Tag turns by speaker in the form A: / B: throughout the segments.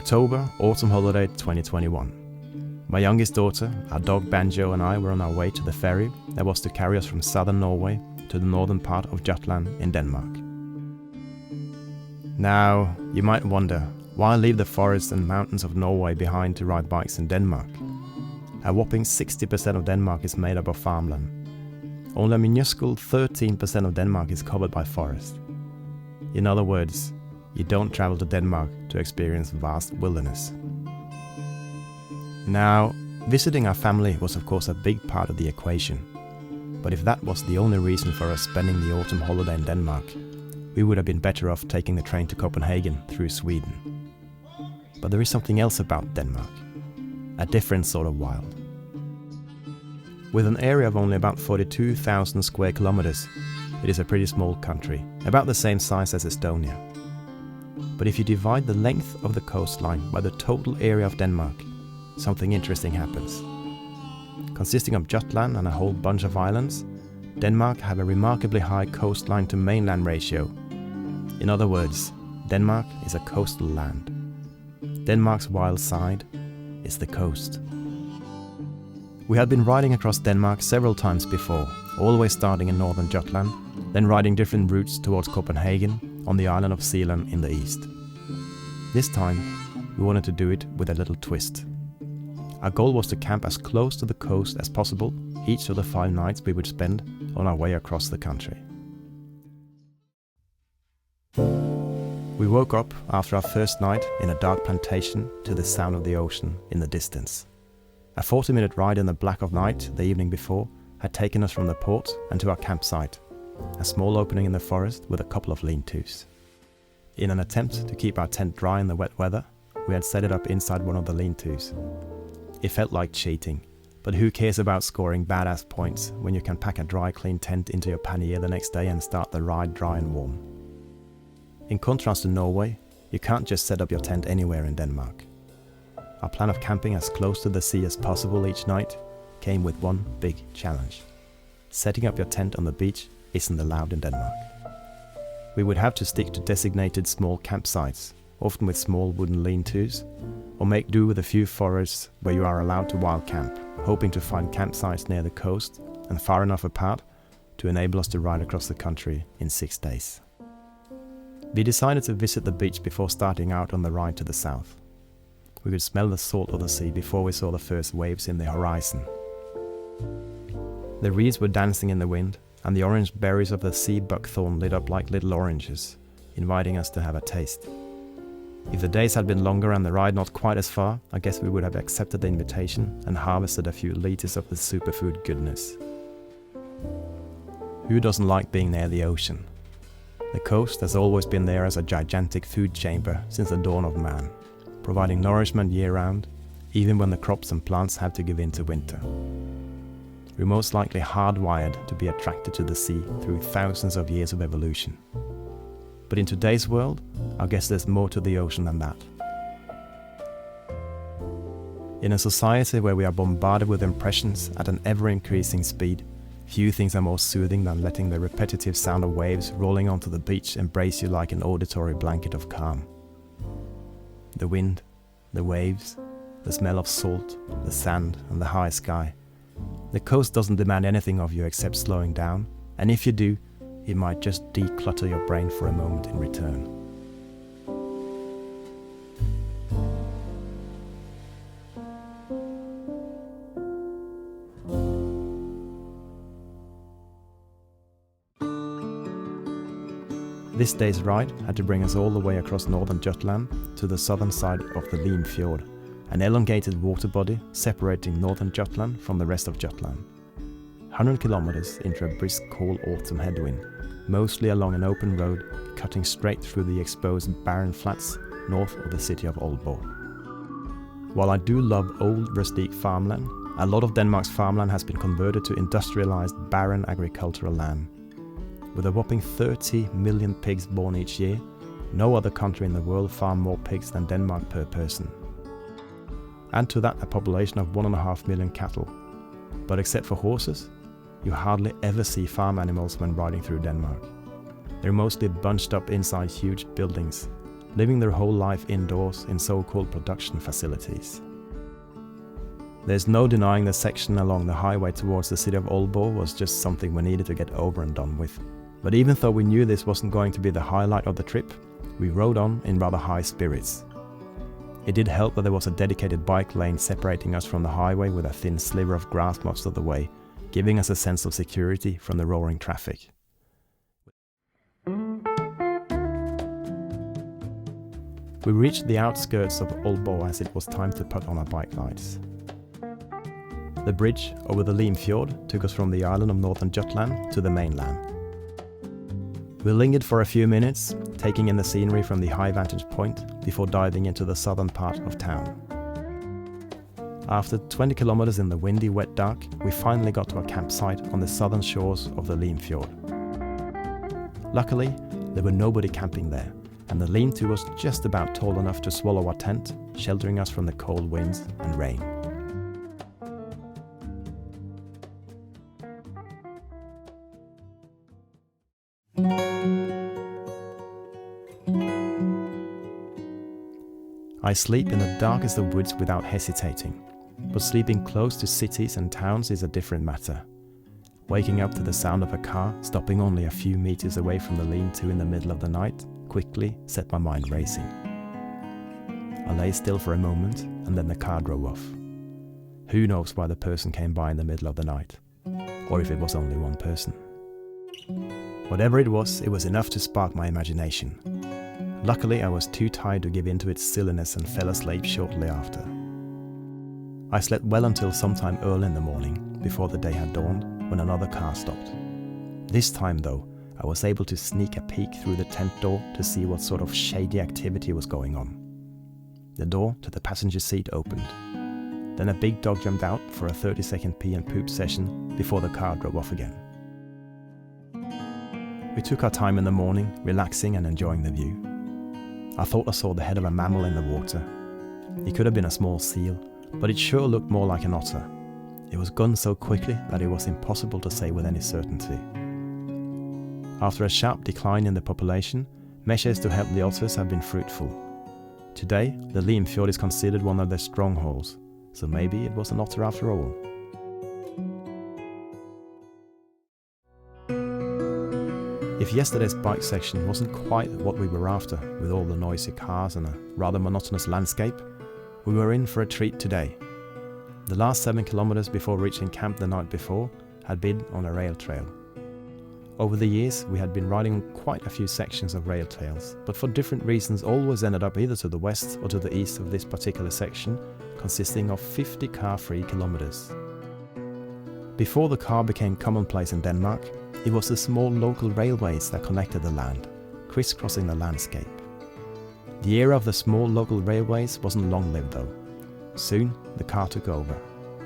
A: October, autumn holiday 2021. My youngest daughter, our dog Banjo, and I were on our way to the ferry that was to carry us from southern Norway to the northern part of Jutland in Denmark. Now, you might wonder, why leave the forests and mountains of Norway behind to ride bikes in Denmark? A whopping 60% of Denmark is made up of farmland. Only a minuscule 13% of Denmark is covered by forest. In other words, you don't travel to Denmark to experience vast wilderness. Now, visiting our family was of course a big part of the equation. But if that was the only reason for us spending the autumn holiday in Denmark, we would have been better off taking the train to Copenhagen through Sweden. But there is something else about Denmark. A different sort of wild. With an area of only about 42,000 square kilometers, it is a pretty small country, about the same size as Estonia. But if you divide the length of the coastline by the total area of Denmark, something interesting happens. Consisting of Jutland and a whole bunch of islands, Denmark have a remarkably high coastline to mainland ratio. In other words, Denmark is a coastal land. Denmark's wild side is the coast. We had been riding across Denmark several times before, always starting in northern Jutland, then riding different routes towards Copenhagen on the island of Zealand in the east. This time, we wanted to do it with a little twist. Our goal was to camp as close to the coast as possible each of the 5 nights we would spend on our way across the country. We woke up after our first night in a dark plantation to the sound of the ocean in the distance. A 40-minute ride in the black of night the evening before had taken us from the port and to our campsite, a small opening in the forest with a couple of lean-tos. In an attempt to keep our tent dry in the wet weather, we had set it up inside one of the lean-tos. It felt like cheating, but who cares about scoring badass points when you can pack a dry, clean tent into your pannier the next day and start the ride dry and warm. In contrast to Norway, you can't just set up your tent anywhere in Denmark. Our plan of camping as close to the sea as possible each night came with one big challenge. Setting up your tent on the beach isn't allowed in Denmark. We would have to stick to designated small campsites, often with small wooden lean-tos, or make do with a few forests where you are allowed to wild camp, hoping to find campsites near the coast and far enough apart to enable us to ride across the country in 6 days. We decided to visit the beach before starting out on the ride to the south. We could smell the salt of the sea before we saw the first waves in the horizon. The reeds were dancing in the wind, and the orange berries of the sea buckthorn lit up like little oranges, inviting us to have a taste. If the days had been longer and the ride not quite as far, I guess we would have accepted the invitation and harvested a few liters of the superfood goodness. Who doesn't like being near the ocean? The coast has always been there as a gigantic food chamber since the dawn of man, providing nourishment year-round, even when the crops and plants have to give in to winter. We're most likely hardwired to be attracted to the sea through thousands of years of evolution. But in today's world, I guess there's more to the ocean than that. In a society where we are bombarded with impressions at an ever-increasing speed, few things are more soothing than letting the repetitive sound of waves rolling onto the beach embrace you like an auditory blanket of calm. The wind, the waves, the smell of salt, the sand and the high sky. The coast doesn't demand anything of you except slowing down, and if you do, it might just declutter your brain for a moment in return. This day's ride had to bring us all the way across northern Jutland to the southern side of the Lim fjord, an elongated water body separating northern Jutland from the rest of Jutland. 100 kilometers into a brisk cold autumn headwind, mostly along an open road cutting straight through the exposed barren flats north of the city of Aalborg. While I do love old rustic farmland, a lot of Denmark's farmland has been converted to industrialized barren agricultural land. With a whopping 30 million pigs born each year, no other country in the world farm more pigs than Denmark per person. Add to that a population of 1.5 million cattle. But except for horses, you hardly ever see farm animals when riding through Denmark. They're mostly bunched up inside huge buildings, living their whole life indoors in so-called production facilities. There's no denying the section along the highway towards the city of Aalborg was just something we needed to get over and done with. But even though we knew this wasn't going to be the highlight of the trip, we rode on in rather high spirits. It did help that there was a dedicated bike lane separating us from the highway with a thin sliver of grass most of the way, giving us a sense of security from the roaring traffic. We reached the outskirts of Aalborg as it was time to put on our bike lights. The bridge over the fjord took us from the island of northern Jutland to the mainland. We lingered for a few minutes, taking in the scenery from the high vantage point before diving into the southern part of town. After 20 kilometers in the windy, wet dark, we finally got to a campsite on the southern shores of the fjord. Luckily, there were nobody camping there, and the lean-to was just about tall enough to swallow our tent, sheltering us from the cold winds and rain. I sleep in the darkest of woods without hesitating, but sleeping close to cities and towns is a different matter. Waking up to the sound of a car stopping only a few meters away from the lean-to in the middle of the night quickly set my mind racing. I lay still for a moment and then the car drove off. Who knows why the person came by in the middle of the night, or if it was only one person. Whatever it was enough to spark my imagination. Luckily, I was too tired to give in to its silliness and fell asleep shortly after. I slept well until sometime early in the morning, before the day had dawned, when another car stopped. This time, though, I was able to sneak a peek through the tent door to see what sort of shady activity was going on. The door to the passenger seat opened. Then a big dog jumped out for a 30-second pee and poop session before the car drove off again. We took our time in the morning, relaxing and enjoying the view. I thought I saw the head of a mammal in the water. It could have been a small seal, but it sure looked more like an otter. It was gone so quickly that it was impossible to say with any certainty. After a sharp decline in the population, measures to help the otters have been fruitful. Today, the fjord is considered one of their strongholds, so maybe it was an otter after all. If yesterday's bike section wasn't quite what we were after, with all the noisy cars and a rather monotonous landscape, we were in for a treat today. The last 7 kilometers before reaching camp the night before had been on a rail trail. Over the years, we had been riding on quite a few sections of rail trails, but for different reasons always ended up either to the west or to the east of this particular section, consisting of 50 car-free kilometers. Before the car became commonplace in Denmark, it was the small local railways that connected the land, crisscrossing the landscape. The era of the small local railways wasn't long-lived though. Soon, the car took over,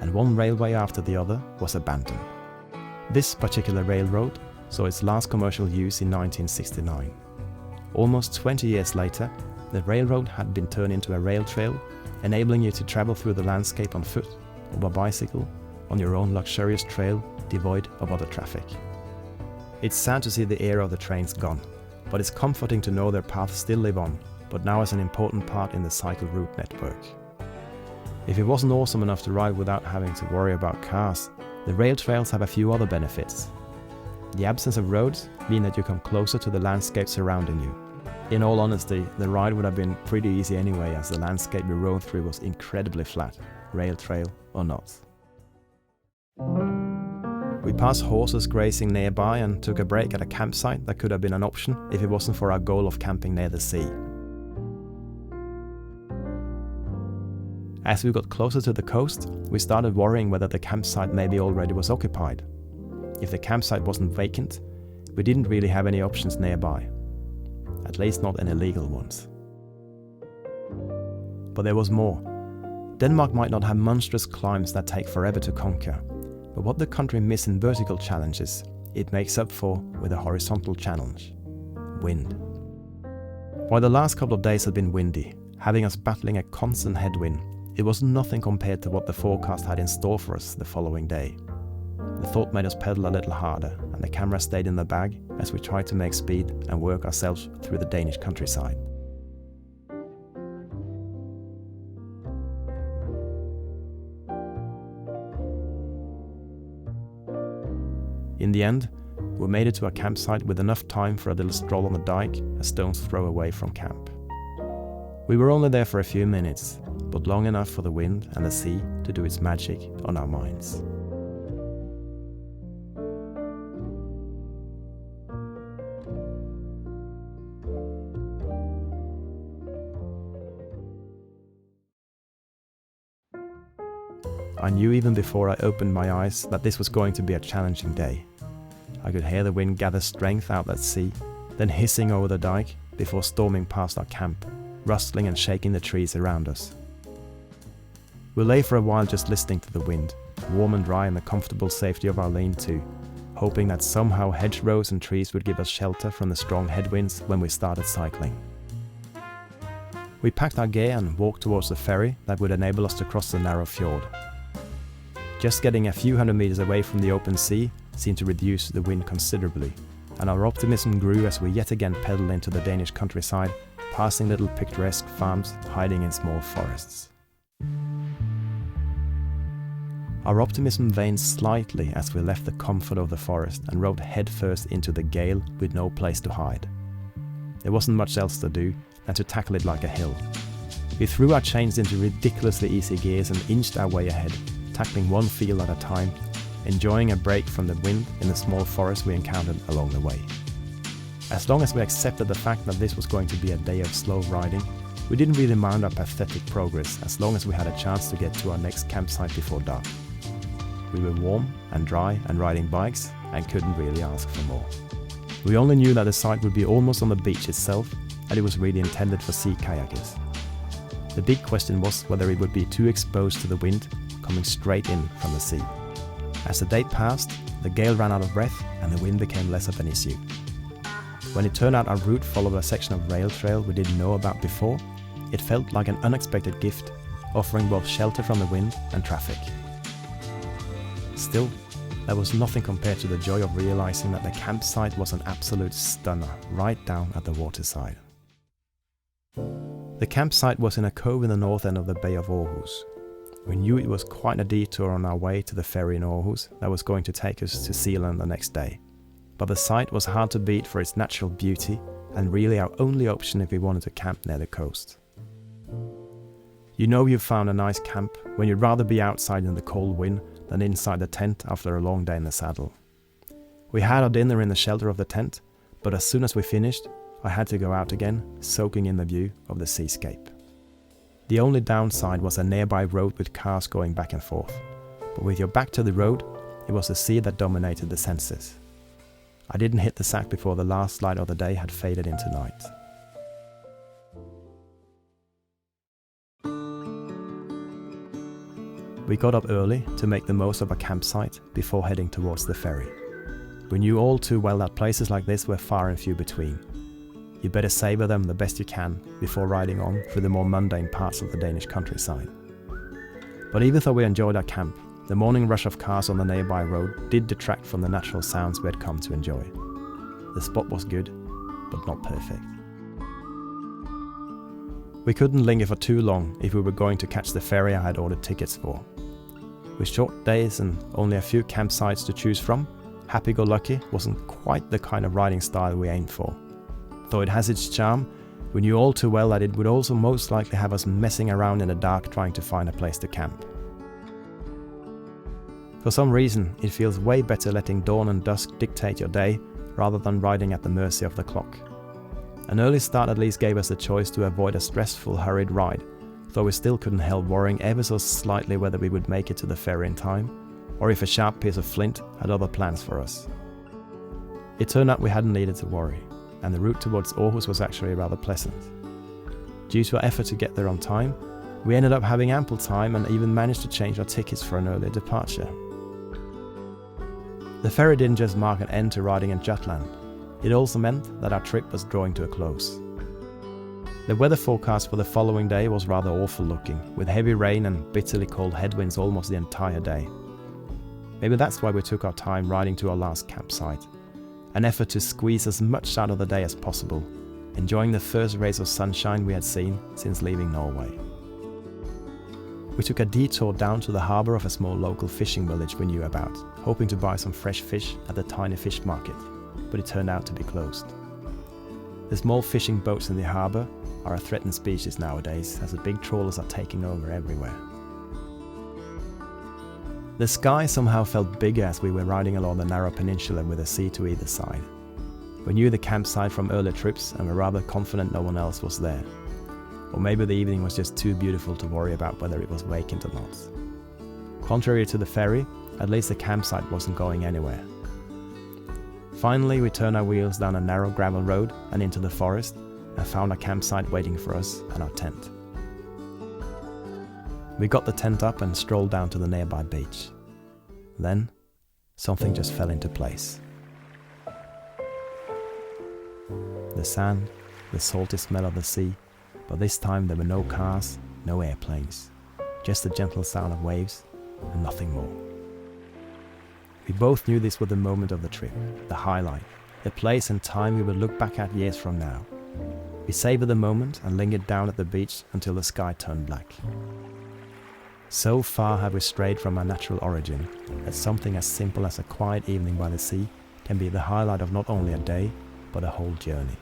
A: and one railway after the other was abandoned. This particular railroad saw its last commercial use in 1969. Almost 20 years later, the railroad had been turned into a rail trail, enabling you to travel through the landscape on foot or by bicycle on your own luxurious trail devoid of other traffic. It's sad to see the era of the trains gone, but it's comforting to know their paths still live on, but now as an important part in the cycle route network. If it wasn't awesome enough to ride without having to worry about cars, the rail trails have a few other benefits. The absence of roads mean that you come closer to the landscape surrounding you. In all honesty, the ride would have been pretty easy anyway, as the landscape we rode through was incredibly flat, rail trail or not. We passed horses grazing nearby and took a break at a campsite that could have been an option if it wasn't for our goal of camping near the sea. As we got closer to the coast, we started worrying whether the campsite maybe already was occupied. If the campsite wasn't vacant, we didn't really have any options nearby. At least not any legal ones. But there was more. Denmark might not have monstrous climbs that take forever to conquer, but what the country misses in vertical challenges, it makes up for with a horizontal challenge: wind. While the last couple of days had been windy, having us battling a constant headwind, it was nothing compared to what the forecast had in store for us the following day. The thought made us pedal a little harder, and the camera stayed in the bag as we tried to make speed and work ourselves through the Danish countryside. In the end, we made it to our campsite with enough time for a little stroll on the dike, a stone's throw away from camp. We were only there for a few minutes, but long enough for the wind and the sea to do its magic on our minds. I knew even before I opened my eyes that this was going to be a challenging day. I could hear the wind gather strength out at sea, then hissing over the dike before storming past our camp, rustling and shaking the trees around us. We lay for a while just listening to the wind, warm and dry in the comfortable safety of our lean-to, hoping that somehow hedgerows and trees would give us shelter from the strong headwinds when we started cycling. We packed our gear and walked towards the ferry that would enable us to cross the narrow fjord. Just getting a few hundred meters away from the open sea seemed to reduce the wind considerably, and our optimism grew as we yet again pedaled into the Danish countryside, passing little picturesque farms hiding in small forests. Our optimism waned slightly as we left the comfort of the forest and rode headfirst into the gale with no place to hide. There wasn't much else to do than to tackle it like a hill. We threw our chains into ridiculously easy gears and inched our way ahead, tackling one field at a time, enjoying a break from the wind in the small forest we encountered along the way. As long as we accepted the fact that this was going to be a day of slow riding, we didn't really mind our pathetic progress as long as we had a chance to get to our next campsite before dark. We were warm and dry and riding bikes and couldn't really ask for more. We only knew that the site would be almost on the beach itself and it was really intended for sea kayakers. The big question was whether it would be too exposed to the wind coming straight in from the sea. As the day passed, the gale ran out of breath and the wind became less of an issue. When it turned out our route followed a section of rail trail we didn't know about before, it felt like an unexpected gift, offering both shelter from the wind and traffic. Still, there was nothing compared to the joy of realizing that the campsite was an absolute stunner right down at the waterside. The campsite was in a cove in the north end of the Bay of Aarhus. We knew it was quite a detour on our way to the ferry in Aarhus that was going to take us to Zealand the next day. But the site was hard to beat for its natural beauty and really our only option if we wanted to camp near the coast. You know you've found a nice camp when you'd rather be outside in the cold wind than inside the tent after a long day in the saddle. We had our dinner in the shelter of the tent, but as soon as we finished, I had to go out again, soaking in the view of the seascape. The only downside was a nearby road with cars going back and forth, but with your back to the road, it was the sea that dominated the senses. I didn't hit the sack before the last light of the day had faded into night. We got up early to make the most of a campsite before heading towards the ferry. We knew all too well that places like this were far and few between. You better savor them the best you can before riding on through the more mundane parts of the Danish countryside. But even though we enjoyed our camp, the morning rush of cars on the nearby road did detract from the natural sounds we had come to enjoy. The spot was good, but not perfect. We couldn't linger for too long if we were going to catch the ferry I had ordered tickets for. With short days and only a few campsites to choose from, happy-go-lucky wasn't quite the kind of riding style we aimed for. Though it has its charm, we knew all too well that it would also most likely have us messing around in the dark trying to find a place to camp. For some reason, it feels way better letting dawn and dusk dictate your day rather than riding at the mercy of the clock. An early start at least gave us the choice to avoid a stressful, hurried ride, though we still couldn't help worrying ever so slightly whether we would make it to the ferry in time, or if a sharp piece of flint had other plans for us. It turned out we hadn't needed to worry, and the route towards Aarhus was actually rather pleasant. Due to our effort to get there on time, we ended up having ample time and even managed to change our tickets for an earlier departure. The ferry didn't just mark an end to riding in Jutland, it also meant that our trip was drawing to a close. The weather forecast for the following day was rather awful looking, with heavy rain and bitterly cold headwinds almost the entire day. Maybe that's why we took our time riding to our last campsite, an effort to squeeze as much out of the day as possible, enjoying the first rays of sunshine we had seen since leaving Norway. We took a detour down to the harbour of a small local fishing village we knew about, hoping to buy some fresh fish at the tiny fish market, but it turned out to be closed. The small fishing boats in the harbour are a threatened species nowadays, as the big trawlers are taking over everywhere. The sky somehow felt bigger as we were riding along the narrow peninsula with the sea to either side. We knew the campsite from earlier trips and were rather confident no one else was there. Or maybe the evening was just too beautiful to worry about whether it was vacant or not. Contrary to the ferry, at least the campsite wasn't going anywhere. Finally, we turned our wheels down a narrow gravel road and into the forest and found a campsite waiting for us and our tent. We got the tent up and strolled down to the nearby beach. Then, something just fell into place. The sand, the salty smell of the sea, but this time there were no cars, no airplanes, just the gentle sound of waves and nothing more. We both knew this was the moment of the trip, the highlight, the place and time we would look back at years from now. We savored the moment and lingered down at the beach until the sky turned black. So far have we strayed from our natural origin that something as simple as a quiet evening by the sea can be the highlight of not only a day, but a whole journey.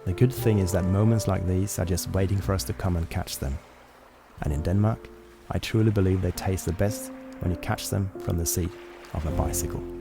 A: The good thing is that moments like these are just waiting for us to come and catch them. And in Denmark, I truly believe they taste the best when you catch them from the seat of a bicycle.